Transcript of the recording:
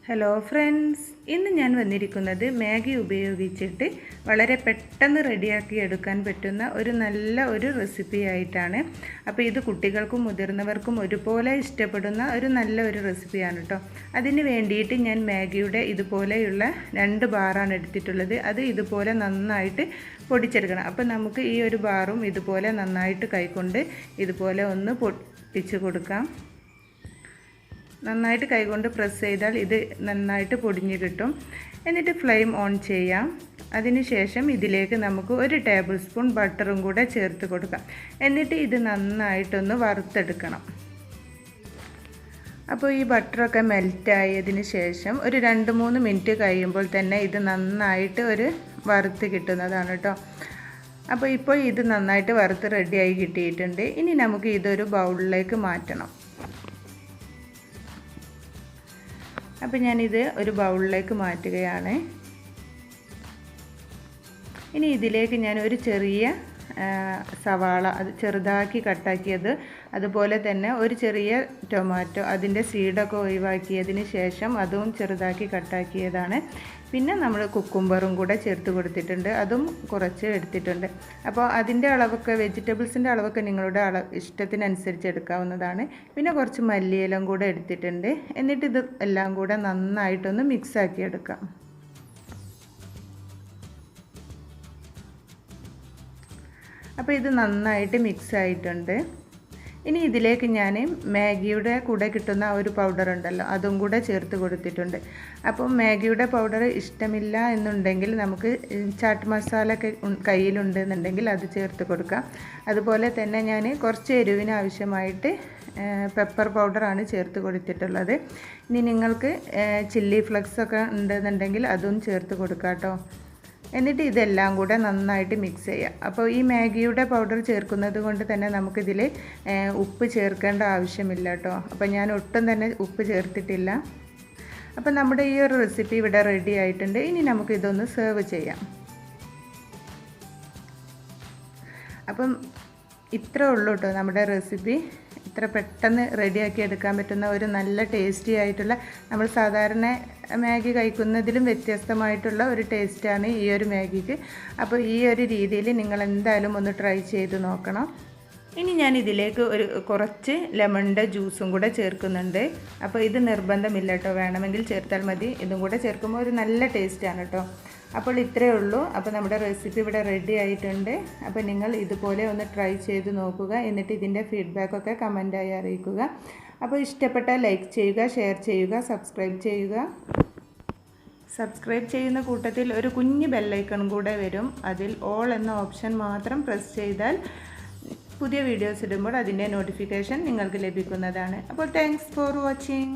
Hello friends, ഇന്ന് ഞാൻ വന്നിരിക്കുന്നത് മാഗി ഉപയോഗിച്ചിട്ട് വളരെ പെട്ടെന്ന് റെഡിയാക്കി എടുക്കാൻ പറ്റുന്ന ഒരു നല്ല റെസിപ്പി ആയിട്ടാണ്. അപ്പോൾ ഇത് കുട്ടികൾക്കും മുതിർന്നവർക്കും ഒരുപോലെ ഇഷ്ടപ്പെടുന്ന ഒരു നല്ല റെസിപ്പിയാണ് കേട്ടോ. അതിന് വേണ്ടിയിട്ട് ഞാൻ മാഗിയുടെ ഇതുപോലെയുള്ള 2 ബാറാണ് എടുത്തിട്ടുള്ളത്. അത് ഇതുപോലെ നന്നായിട്ട് പൊടിച്ചെടുക്കണം. അപ്പോൾ നമുക്ക് ഈ ഒരു ബാറും ഇതുപോലെ നന്നായിട്ട് കൈകൊണ്ട് ഇതുപോലെ ഒന്ന് പൊട്ടിച്ച് കൊടുക്കാം. നന്നായിട്ട് കൈകൊണ്ട് പ്രസ് ചെയ്താൽ ഇത് നന്നായിട്ട് പൊടിഞ്ഞ് കിട്ടും. എന്നിട്ട് ഫ്ലെയിം ഓൺ ചെയ്യാം. അതിനുശേഷം ഇതിലേക്ക് നമുക്ക് 1 ടേബിൾ സ്പൂൺ ബട്ടറും കൂടെ ചേർത്ത് കൊടുക്കാം. എന്നിട്ട് ഇത് നന്നായിട്ടൊന്ന് വറുത്തെടുക്കണം. അപ്പോൾ ഈ ബട്ടറൊക്കെ മെൽറ്റായതിന് ശേഷം ഒരു 2-3 മിനിറ്റ് കഴിയുമ്പോൾ തന്നെ ഇത് നന്നായിട്ട് വറുത്ത് കിട്ടുന്നതാണ് കേട്ടോ. അപ്പോൾ ഇപ്പോൾ ഇത് നന്നായിട്ട് വറുത്ത് റെഡിയായി കിട്ടിയിട്ടുണ്ട്. ഇനി നമുക്ക് ഇതൊരു ബൗളിലേക്ക് മാറ്റണം. അപ്പോൾ ഞാനിത് ഒരു ബൗളിലേക്ക് മാറ്റുകയാണ്. ഇനി ഇതിലേക്ക് ഞാൻ ഒരു ചെറിയ സവാള അത് ചെറുതാക്കി കട്ടാക്കിയത്, അതുപോലെ തന്നെ ഒരു ചെറിയ ടൊമാറ്റോ അതിൻ്റെ സീഡൊക്കെ ഒഴിവാക്കിയതിന് ശേഷം അതും ചെറുതാക്കി കട്ടാക്കിയതാണ്. പിന്നെ നമ്മൾ കുക്കുംബറും കൂടെ ചേർത്ത് കൊടുത്തിട്ടുണ്ട്, അതും കുറച്ച് എടുത്തിട്ടുണ്ട്. അപ്പോൾ അതിൻ്റെ അളവൊക്കെ വെജിറ്റബിൾസിൻ്റെ അളവൊക്കെ നിങ്ങളുടെ ഇഷ്ടത്തിനനുസരിച്ച് എടുക്കാവുന്നതാണ്. പിന്നെ കുറച്ച് മല്ലിയിലും കൂടെ എടുത്തിട്ടുണ്ട്. എന്നിട്ട് ഇത് എല്ലാം കൂടെ നന്നായിട്ടൊന്ന് മിക്സാക്കി എടുക്കാം. അപ്പോൾ ഇത് നന്നായിട്ട് മിക്സ് ആയിട്ടുണ്ട്. ഇനി ഇതിലേക്ക് ഞാൻ മാഗിയുടെ കൂടെ കിട്ടുന്ന ഒരു പൗഡർ ഉണ്ടല്ലോ, അതും കൂടെ ചേർത്ത് കൊടുത്തിട്ടുണ്ട്. അപ്പോൾ മാഗിയുടെ പൗഡർ ഇഷ്ടമില്ല എന്നുണ്ടെങ്കിൽ നമുക്ക് ചാട്ട് മസാല ഒക്കെ കയ്യിലുണ്ടെന്നുണ്ടെങ്കിൽ അത് ചേർത്ത് കൊടുക്കാം. അതുപോലെ തന്നെ ഞാൻ കുറച്ച് എരിവിന് ആവശ്യമായിട്ട് പെപ്പർ പൗഡറാണ് ചേർത്ത് കൊടുത്തിട്ടുള്ളത്. ഇനി നിങ്ങൾക്ക് ചില്ലി ഫ്ലെക്സ് ഒക്കെ ഉണ്ടെന്നുണ്ടെങ്കിൽ അതും ചേർത്ത് കൊടുക്കാം കേട്ടോ. എന്നിട്ട് ഇതെല്ലാം കൂടെ നന്നായിട്ട് മിക്സ് ചെയ്യാം. അപ്പോൾ ഈ മാഗിയുടെ പൗഡർ ചേർക്കുന്നത് കൊണ്ട് തന്നെ നമുക്കിതിൽ ഉപ്പ് ചേർക്കേണ്ട ആവശ്യമില്ല കേട്ടോ. അപ്പോൾ ഞാൻ ഒട്ടും തന്നെ ഉപ്പ് ചേർത്തിട്ടില്ല. അപ്പോൾ നമ്മുടെ ഈ ഒരു റെസിപ്പി ഇവിടെ റെഡി ആയിട്ടുണ്ട്. ഇനി നമുക്കിതൊന്ന് സെർവ് ചെയ്യാം. അപ്പം ഇത്രേ ഉള്ളൂ കേട്ടോ നമ്മുടെ റെസിപ്പി. ഇത്ര പെട്ടെന്ന് റെഡിയാക്കി എടുക്കാൻ പറ്റുന്ന ഒരു നല്ല ടേസ്റ്റി ആയിട്ടുള്ള, നമ്മൾ സാധാരണ മാഗി കഴിക്കുന്നതിലും വ്യത്യസ്തമായിട്ടുള്ള ഒരു ടേസ്റ്റാണ് ഈ ഒരു മാഗിക്ക്. അപ്പോൾ ഈ ഒരു രീതിയിൽ നിങ്ങൾ എന്തായാലും ഒന്ന് ട്രൈ ചെയ്ത് നോക്കണം. ഇനി ഞാൻ ഇതിലേക്ക് കുറച്ച് ലെമണിൻ്റെ ജ്യൂസും കൂടെ ചേർക്കുന്നുണ്ട്. അപ്പോൾ ഇത് നിർബന്ധമില്ല കേട്ടോ, വേണമെങ്കിൽ ചേർത്താൽ മതി. ഇതും കൂടെ ചേർക്കുമ്പോൾ ഒരു നല്ല ടേസ്റ്റാണ് കേട്ടോ. അപ്പോൾ ഇത്രയേ ഉള്ളൂ. അപ്പോൾ നമ്മുടെ റെസിപ്പി ഇവിടെ റെഡി ആയിട്ടുണ്ട്. അപ്പോൾ നിങ്ങൾ ഇതുപോലെ ഒന്ന് ട്രൈ ചെയ്ത് നോക്കുക. എന്നിട്ട് ഇതിൻ്റെ ഫീഡ്ബാക്കൊക്കെ കമൻറ്റായി അറിയിക്കുക. അപ്പോൾ ഇഷ്ടപ്പെട്ടാൽ ലൈക്ക് ചെയ്യുക, ഷെയർ ചെയ്യുക, സബ്സ്ക്രൈബ് ചെയ്യുക. സബ്സ്ക്രൈബ് ചെയ്യുന്ന കൂട്ടത്തിൽ ഒരു കുഞ്ഞ് ബെല്ലൈക്കൺ കൂടെ വരും. അതിൽ ഓൾ എന്ന ഓപ്ഷൻ മാത്രം പ്രസ് ചെയ്താൽ പുതിയ വീഡിയോസ് ഇടുമ്പോൾ അതിൻ്റെ നോട്ടിഫിക്കേഷൻ നിങ്ങൾക്ക് ലഭിക്കുന്നതാണ്. അപ്പോൾ താങ്ക്സ് ഫോർ വാച്ചിങ്.